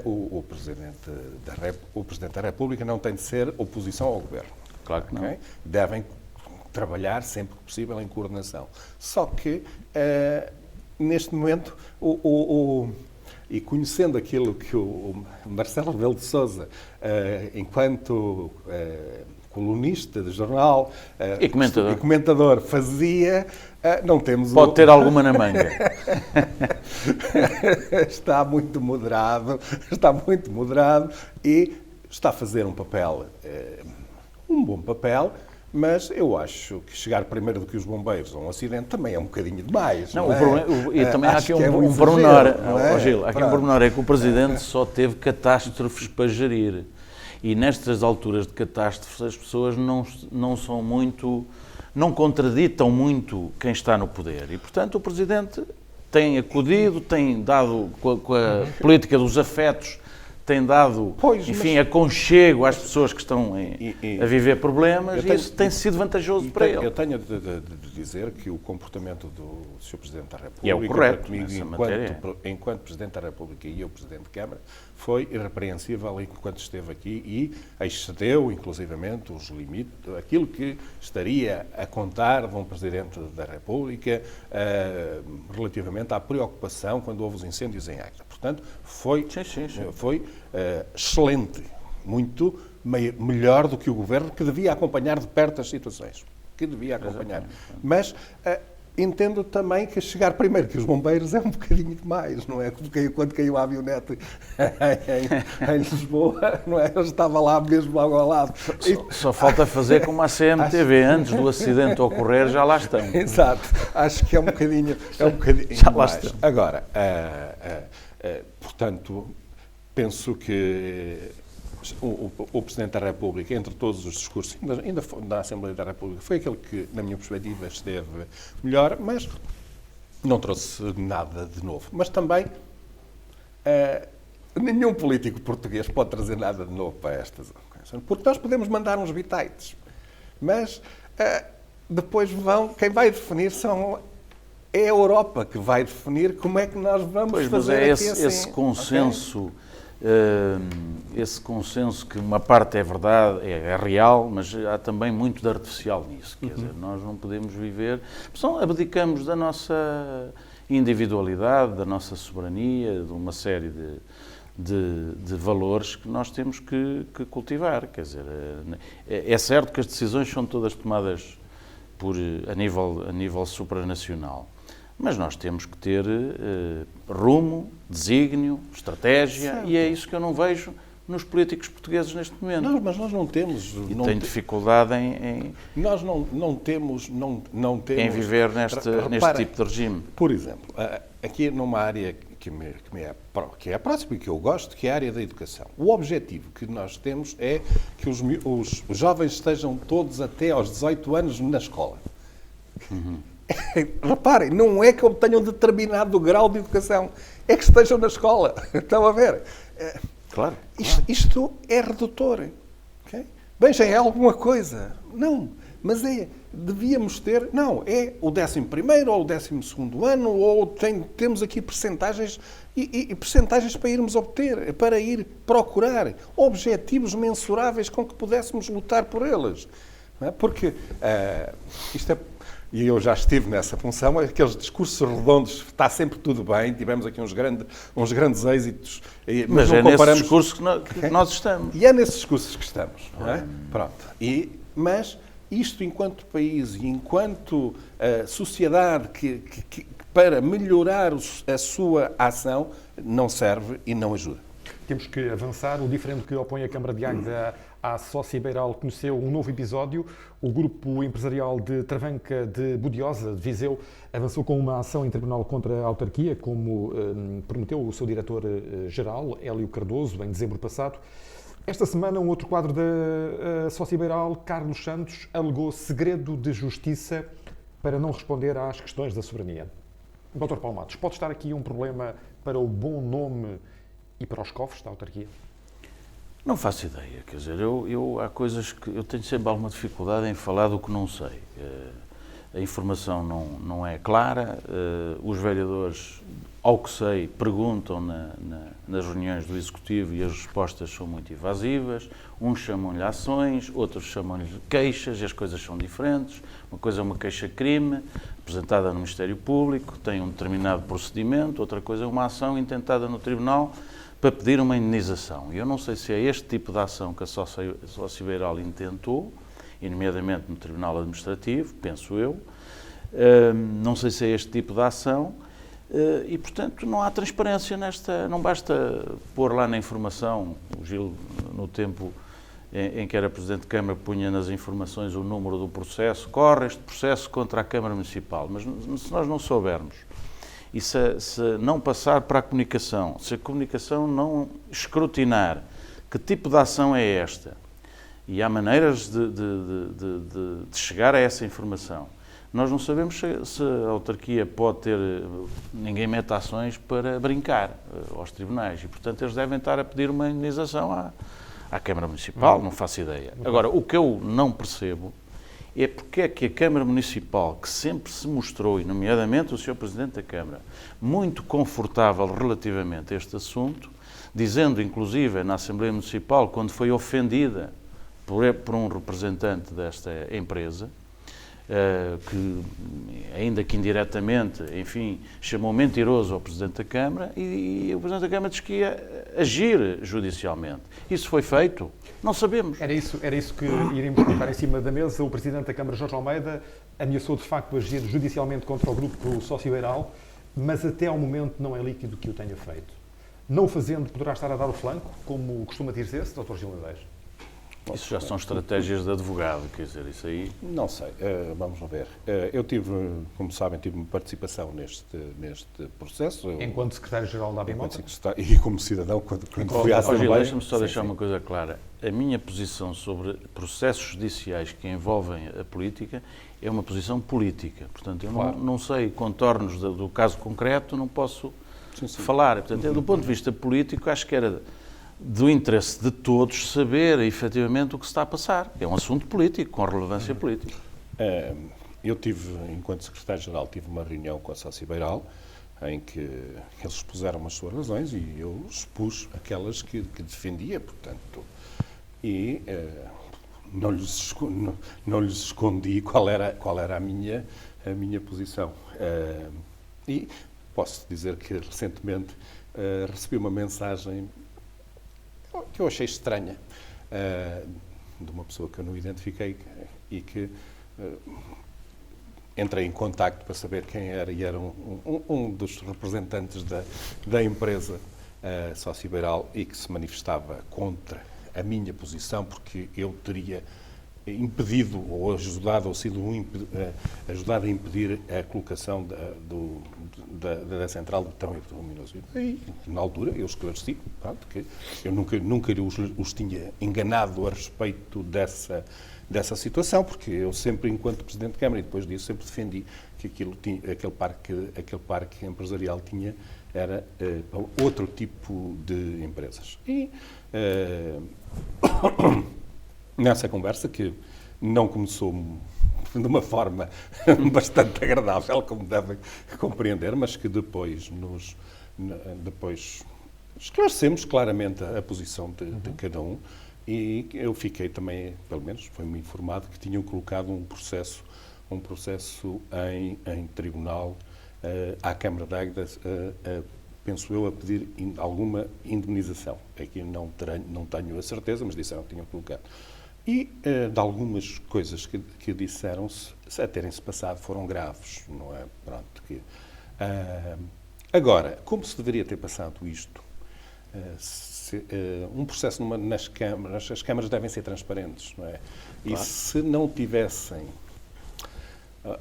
[SPEAKER 4] o Presidente da República não tem de ser oposição ao Governo.
[SPEAKER 3] Claro que não.
[SPEAKER 4] Okay? Devem trabalhar sempre que possível em coordenação. Só que, neste momento, e conhecendo aquilo que o Marcelo Rebelo de Sousa, enquanto colunista de jornal
[SPEAKER 3] E
[SPEAKER 4] comentador fazia, não temos...
[SPEAKER 3] Pode ter alguma na manga.
[SPEAKER 4] Está muito moderado e está a fazer um bom papel, mas eu acho que chegar primeiro do que os bombeiros a um acidente também é um bocadinho demais.
[SPEAKER 3] Não,
[SPEAKER 4] é?
[SPEAKER 3] E também há
[SPEAKER 4] Acho
[SPEAKER 3] aqui
[SPEAKER 4] que é
[SPEAKER 3] um
[SPEAKER 4] exagero,
[SPEAKER 3] pormenor,
[SPEAKER 4] não é?
[SPEAKER 3] Gil, há aqui um pormenor, é que o Presidente só teve catástrofes para gerir. E nestas alturas de catástrofes as pessoas não contraditam muito quem está no poder. E, portanto, o Presidente tem acudido, tem dado, com a política dos afetos, tem dado, aconchego às pessoas que estão a viver problemas e isso tem sido vantajoso para ele.
[SPEAKER 4] Eu tenho de dizer que o comportamento do Sr. Presidente da República,
[SPEAKER 3] E é o correto
[SPEAKER 4] comigo,
[SPEAKER 3] nessa matéria.
[SPEAKER 4] enquanto Presidente da República e eu Presidente de Câmara, foi irrepreensível enquanto esteve aqui e excedeu, inclusivamente, os limites, aquilo que estaria a contar de um Presidente da República relativamente à preocupação quando houve os incêndios em Águeda. Portanto, foi excelente, muito melhor do que o Governo, que devia acompanhar de perto as situações. Mas entendo também que chegar primeiro que os bombeiros é um bocadinho demais, não é? Quando caiu a avionete em Lisboa, não é? Eu estava lá mesmo logo ao lado.
[SPEAKER 3] Só falta fazer como a CMTV, antes do acidente ocorrer, já lá estão.
[SPEAKER 4] Exato, acho que é um bocadinho
[SPEAKER 3] já lá
[SPEAKER 4] demais.
[SPEAKER 3] estão.
[SPEAKER 4] Agora, portanto, penso que o Presidente da República, entre todos os discursos, ainda na Assembleia da República, foi aquele que, na minha perspectiva, esteve melhor, mas não trouxe nada de novo. Mas também, nenhum político português pode trazer nada de novo para estas coisas. Porque nós podemos mandar uns bitites, mas depois quem vai definir é a Europa que vai definir como é que nós vamos fazer
[SPEAKER 3] aqui assim. Esse consenso... Okay. Esse consenso que uma parte é verdade, é real, mas há também muito de artificial nisso. Quer dizer, nós não podemos viver... Abdicamos da nossa individualidade, da nossa soberania, de uma série de valores que nós temos que cultivar. Quer dizer, é certo que as decisões são todas tomadas a nível supranacional. Mas nós temos que ter rumo, desígnio, estratégia, certo. E é isso que eu não vejo nos políticos portugueses neste momento.
[SPEAKER 4] Mas nós não temos...
[SPEAKER 3] E tenho dificuldade em...
[SPEAKER 4] Nós não temos...
[SPEAKER 3] Em viver neste tipo de regime.
[SPEAKER 4] Por exemplo, aqui numa área que é próximo e que eu gosto, que é a área da educação. O objetivo que nós temos é que os jovens estejam todos até aos 18 anos na escola. Reparem, não é que obtenham determinado grau de educação, é que estejam na escola. Estão a ver?
[SPEAKER 3] Claro.
[SPEAKER 4] Isto é redutor. Okay? Bem, já é alguma coisa. Não, mas devíamos ter, não, é o 11º ou o 12º ano, ou temos aqui percentagens e percentagens para irmos obter, para ir procurar objetivos mensuráveis com que pudéssemos lutar por eles. Não é? Porque isto é... E eu já estive nessa função, aqueles discursos redondos, está sempre tudo bem, tivemos aqui uns grandes êxitos.
[SPEAKER 3] Mas
[SPEAKER 4] não
[SPEAKER 3] é
[SPEAKER 4] comparamos...
[SPEAKER 3] nesse discurso que nós estamos.
[SPEAKER 4] E é nesses discursos que estamos. Não é? Pronto. Mas isto, enquanto país e enquanto sociedade para melhorar a sua ação, não serve e não ajuda.
[SPEAKER 2] Temos que avançar. O diferendo que opõe a Câmara de Águeda à Sócia Beiral conheceu um novo episódio. O grupo empresarial de Travanca de Budiosa, de Viseu, avançou com uma ação em tribunal contra a autarquia, como prometeu o seu diretor-geral, Hélio Cardoso, em dezembro passado. Esta semana, um outro quadro da Sócia Beiral, Carlos Santos, alegou segredo de justiça para não responder às questões da soberania. Dr. Paulo Matos, pode estar aqui um problema para o bom nome e para os cofres da autarquia?
[SPEAKER 3] Não faço ideia, quer dizer, há coisas que eu tenho sempre alguma dificuldade em falar do que não sei. A informação não é clara, os vereadores, ao que sei, perguntam nas reuniões do Executivo e as respostas são muito evasivas, uns chamam-lhe ações, outros chamam-lhe queixas e as coisas são diferentes. Uma coisa é uma queixa-crime, apresentada no Ministério Público, tem um determinado procedimento, outra coisa é uma ação intentada no Tribunal para pedir uma indenização. E eu não sei se é este tipo de ação que a Sócia Beiral intentou, e nomeadamente no Tribunal Administrativo, penso eu, não sei se é este tipo de ação, e, portanto, não há transparência nesta... Não basta pôr lá na informação, o Gil, no tempo em que era Presidente de Câmara, punha nas informações o número do processo, corre este processo contra a Câmara Municipal, mas se nós não soubermos, e se não passar para a comunicação, se a comunicação não escrutinar que tipo de ação é esta, e há maneiras de chegar a essa informação, nós não sabemos se a autarquia pode ter... Ninguém mete ações para brincar aos tribunais e, portanto, eles devem estar a pedir uma indenização à Câmara Municipal, não faço ideia. Agora, o que eu não percebo é porque é que a Câmara Municipal, que sempre se mostrou, e nomeadamente o Sr. Presidente da Câmara, muito confortável relativamente a este assunto, dizendo, inclusive, na Assembleia Municipal, quando foi ofendida por um representante desta empresa, que, ainda que indiretamente, enfim, chamou mentiroso ao Presidente da Câmara e o Presidente da Câmara disse que ia agir judicialmente. Isso foi feito? Não sabemos.
[SPEAKER 2] Era isso que iríamos colocar em cima da mesa. O Presidente da Câmara, Jorge Almeida, ameaçou de facto agir judicialmente contra o grupo Sócia Beiral, mas até ao momento não é líquido que o tenha feito. Não o fazendo, poderá estar a dar o flanco, como costuma dizer-se, Dr. Gil Nadeiros?
[SPEAKER 3] Isso já são estratégias de advogado, quer dizer, isso aí...
[SPEAKER 4] Não sei, vamos ver. Eu tive, como sabem, tive uma participação neste processo.
[SPEAKER 2] Enquanto Secretário-Geral da ABMOTA?
[SPEAKER 4] E como cidadão, quando fui à Assembleia...
[SPEAKER 3] Deixa-me só deixar uma coisa clara. A minha posição sobre processos judiciais que envolvem a política é uma posição política. Portanto, eu não sei contornos do caso concreto, não posso falar. Portanto, do ponto de vista político, acho que era... do interesse de todos saber efetivamente o que se está a passar. É um assunto político, com relevância política.
[SPEAKER 4] Eu tive, enquanto Secretário-Geral, tive uma reunião com a Sócia Beiral, em que eles expuseram as suas razões e eu expus aquelas que defendia, portanto, e não lhes escondi qual era a minha posição. E posso dizer que recentemente recebi uma mensagem que eu achei estranha, de uma pessoa que eu não identifiquei e que entrei em contacto para saber quem era, e era um dos representantes da empresa Sócia Beiral, e que se manifestava contra a minha posição, porque eu teria impedido ou ajudado ou sido ajudado a impedir a colocação da central de Tão Luminoso. E, na altura, eu esclareci, pronto, que eu nunca os tinha enganado a respeito dessa situação, porque eu sempre, enquanto Presidente de Câmara, e depois disso, sempre defendi que aquele parque empresarial era outro tipo de empresas. E nessa conversa, que não começou de uma forma bastante agradável, como devem compreender, mas que depois esclarecemos claramente a posição de cada um, e eu fiquei também, pelo menos foi-me informado, que tinham colocado um processo em tribunal à Câmara de Águeda, penso eu, a pedir alguma indemnização. Aqui não tenho a certeza, mas disseram que tinham colocado. E de algumas coisas que disseram-se, a terem-se passado, foram graves, não é? Pronto, agora, como se deveria ter passado isto? Um processo nas câmaras, as câmaras devem ser transparentes, não é? E claro, se não tivessem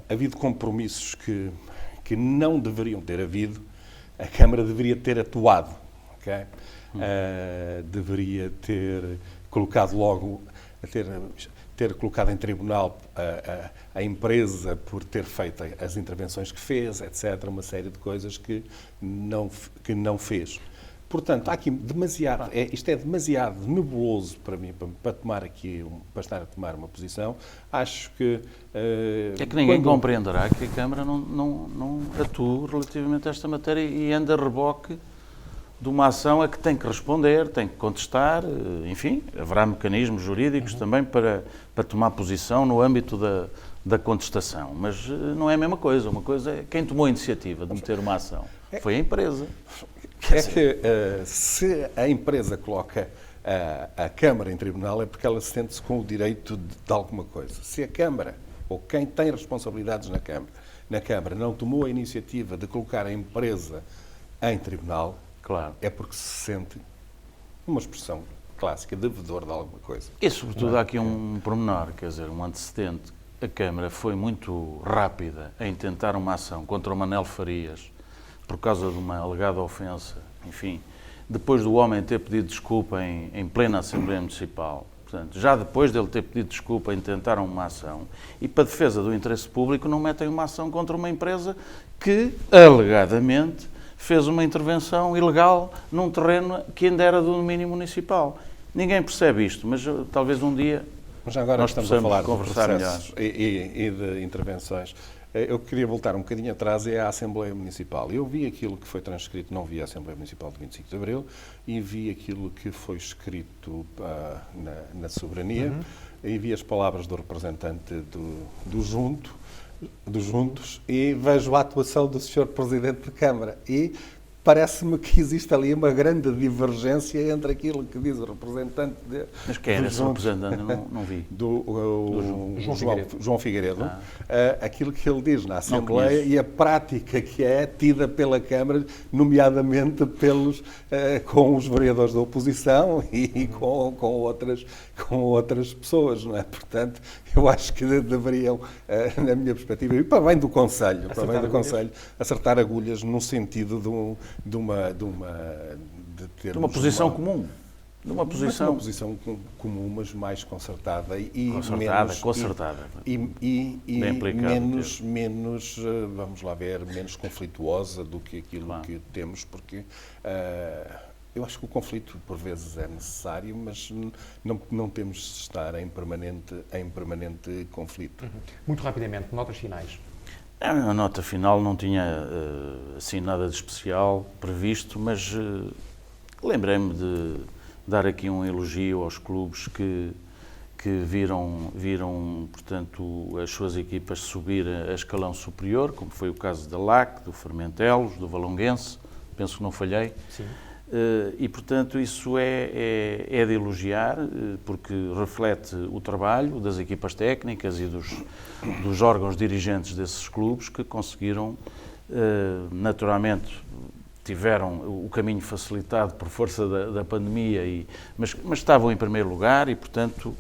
[SPEAKER 4] havido compromissos que não deveriam ter havido, a Câmara deveria ter atuado, ok? Deveria ter colocado logo, ter colocado em tribunal a empresa por ter feito as intervenções que fez, etc., uma série de coisas que não fez. Portanto, há aqui isto é demasiado nebuloso para mim, para estar a tomar uma posição. Acho que...
[SPEAKER 3] é que ninguém compreenderá que a Câmara não atua relativamente a esta matéria e anda a reboque de uma ação a que tem que responder, tem que contestar, enfim, haverá mecanismos jurídicos também para tomar posição no âmbito da contestação, mas não é a mesma coisa. Uma coisa é quem tomou a iniciativa de meter uma ação. Foi a empresa.
[SPEAKER 4] Se a empresa coloca a Câmara em tribunal é porque ela sente-se com o direito de alguma coisa. Se a Câmara, ou quem tem responsabilidades na Câmara, não tomou a iniciativa de colocar a empresa em tribunal, claro, é porque se sente, uma expressão clássica, devedor de alguma coisa.
[SPEAKER 3] E, sobretudo, há aqui um pormenor, quer dizer, um antecedente. A Câmara foi muito rápida em tentar uma ação contra o Manel Farias por causa de uma alegada ofensa, enfim, depois do homem ter pedido desculpa em plena Assembleia Municipal. Portanto, já depois dele ter pedido desculpa, intentaram uma ação. E, para a defesa do interesse público, não metem uma ação contra uma empresa que, alegadamente, fez uma intervenção ilegal num terreno que ainda era do domínio municipal. Ninguém percebe isto, mas talvez um dia
[SPEAKER 4] mas agora
[SPEAKER 3] nós
[SPEAKER 4] estamos a falar de
[SPEAKER 3] conversar
[SPEAKER 4] processos e de intervenções. Eu queria voltar um bocadinho atrás à Assembleia Municipal. Eu vi aquilo que foi transcrito, não vi a Assembleia Municipal de 25 de Abril, e vi aquilo que foi escrito na Soberania, e vi as palavras do representante dos Juntos, e vejo a atuação do Sr. Presidente de Câmara. E parece-me que existe ali uma grande divergência entre aquilo que diz o representante
[SPEAKER 3] Mas quem era esse representante? Eu não vi.
[SPEAKER 4] João Figueiredo. Aquilo que ele diz na Assembleia e a prática que é tida pela Câmara, nomeadamente com os vereadores da oposição e com outras pessoas, não é? Portanto, eu acho que deveriam, na minha perspectiva, e para bem do Conselho, acertar agulhas no sentido de
[SPEAKER 3] uma posição comum. De uma posição
[SPEAKER 4] comum, mas mais concertada e
[SPEAKER 3] concertada.
[SPEAKER 4] E menos, vamos lá ver, menos conflituosa do que aquilo que temos, porque eu acho que o conflito por vezes é necessário, mas não temos de estar em permanente conflito.
[SPEAKER 2] Muito rapidamente, notas finais.
[SPEAKER 3] A nota final não tinha assim nada de especial previsto, mas lembrei-me de dar aqui um elogio aos clubes que viram, portanto, as suas equipas subir a escalão superior, como foi o caso da LAC, do Fermentelos, do Valonguense, penso que não falhei.
[SPEAKER 2] Sim.
[SPEAKER 3] E, portanto, isso é de elogiar, porque reflete o trabalho das equipas técnicas e dos órgãos dirigentes desses clubes que conseguiram, naturalmente, tiveram o caminho facilitado por força da pandemia, mas estavam em primeiro lugar e, portanto,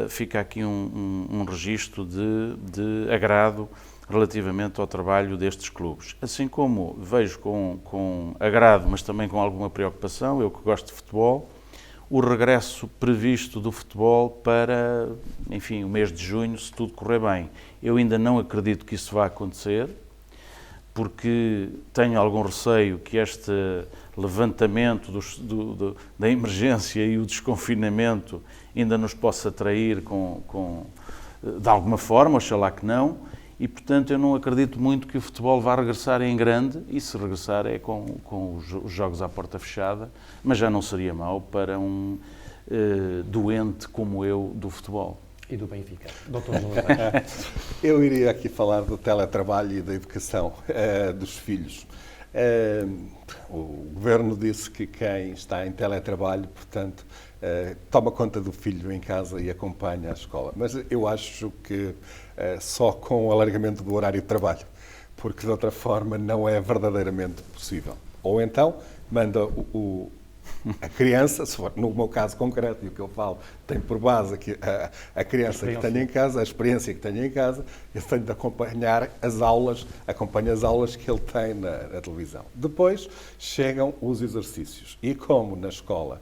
[SPEAKER 3] fica aqui um registro de agrado relativamente ao trabalho destes clubes. Assim como vejo com agrado, mas também com alguma preocupação, eu que gosto de futebol, o regresso previsto do futebol para, enfim, o mês de junho, se tudo correr bem. Eu ainda não acredito que isso vá acontecer, porque tenho algum receio que este levantamento da emergência e o desconfinamento ainda nos possa trair de alguma forma, oxalá que não, e portanto eu não acredito muito que o futebol vá regressar em grande, e se regressar é com os jogos à porta fechada, mas já não seria mau para um doente como eu do futebol.
[SPEAKER 2] E do Benfica. Dr. José.
[SPEAKER 4] Eu iria aqui falar do teletrabalho e da educação dos filhos. O Governo disse que quem está em teletrabalho, portanto, toma conta do filho em casa e acompanha a escola. Mas eu acho que só com o alargamento do horário de trabalho, porque de outra forma não é verdadeiramente possível. Ou então manda a criança, se for no meu caso concreto, e o que eu falo tem por base que a criança que tenho em casa, a experiência que tenho em casa, eu tenho de acompanhar as aulas, acompanho as aulas que ele tem na televisão. Depois chegam os exercícios e como na escola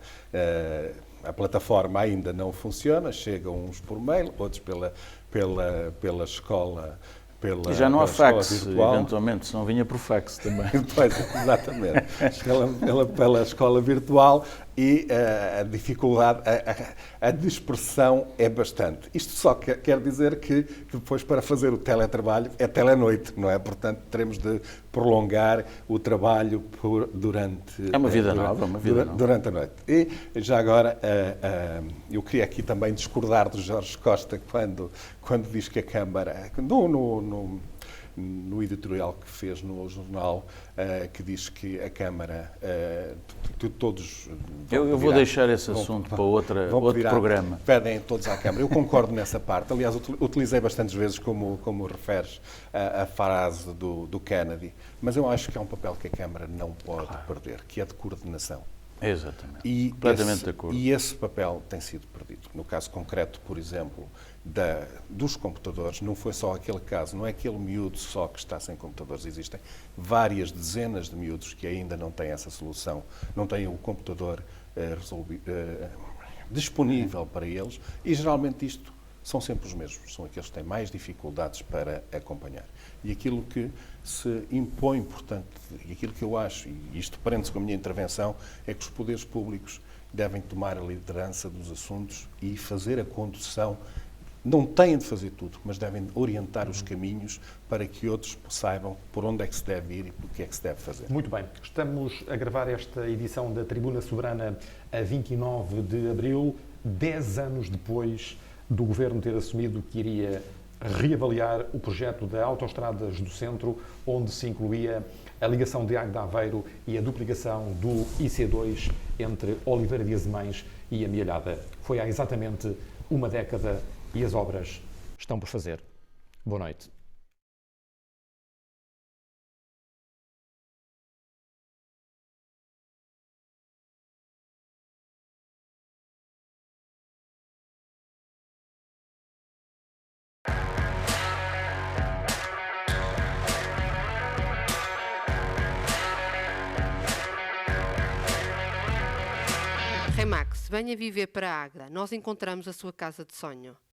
[SPEAKER 4] a plataforma ainda não funciona, chegam uns por mail, outros pela escola.
[SPEAKER 3] E já não há fax, eventualmente, senão vinha por fax também.
[SPEAKER 4] Pois, exatamente. Pela escola virtual e a dificuldade, a dispersão é bastante. Isto só quer dizer que depois para fazer o teletrabalho é telenoite, não é? Portanto, teremos de prolongar o trabalho durante...
[SPEAKER 3] É uma vida nova,
[SPEAKER 4] durante a noite. E já agora, eu queria aqui também discordar do Jorge Costa quando diz que a Câmara... No editorial que fez no jornal, que diz que a Câmara, todos...
[SPEAKER 3] Eu vou deixar esse assunto para outro programa.
[SPEAKER 4] Pedem todos à Câmara. Eu concordo nessa parte. Aliás, utilizei bastantes vezes, como referes, a frase do Kennedy. Mas eu acho que é um papel que a Câmara não pode perder, que é de coordenação.
[SPEAKER 3] Exatamente. Completamente de acordo.
[SPEAKER 4] E esse papel tem sido perdido. No caso concreto, por exemplo, dos computadores, não foi só aquele caso, não é aquele miúdo só que está sem computadores. Existem várias dezenas de miúdos que ainda não têm essa solução, não têm o computador disponível para eles e geralmente isto são sempre os mesmos, são aqueles que têm mais dificuldades para acompanhar. E aquilo que se impõe, portanto, e aquilo que eu acho, e isto prende-se com a minha intervenção, é que os poderes públicos devem tomar a liderança dos assuntos e fazer a condução. Não têm de fazer tudo, mas devem orientar os caminhos para que outros saibam por onde é que se deve ir e o que é que se deve fazer.
[SPEAKER 2] Muito bem. Estamos a gravar esta edição da Tribuna Soberana a 29 de abril, 10 anos depois do Governo ter assumido que iria reavaliar o projeto da Autoestradas do Centro, onde se incluía a ligação de Águeda a Aveiro e a duplicação do IC2 entre Oliveira de Azemães e Amealhada. Foi há exatamente uma década e as obras estão por fazer. Boa noite.
[SPEAKER 1] Remax, venha viver para Águeda. Nós encontramos a sua casa de sonho.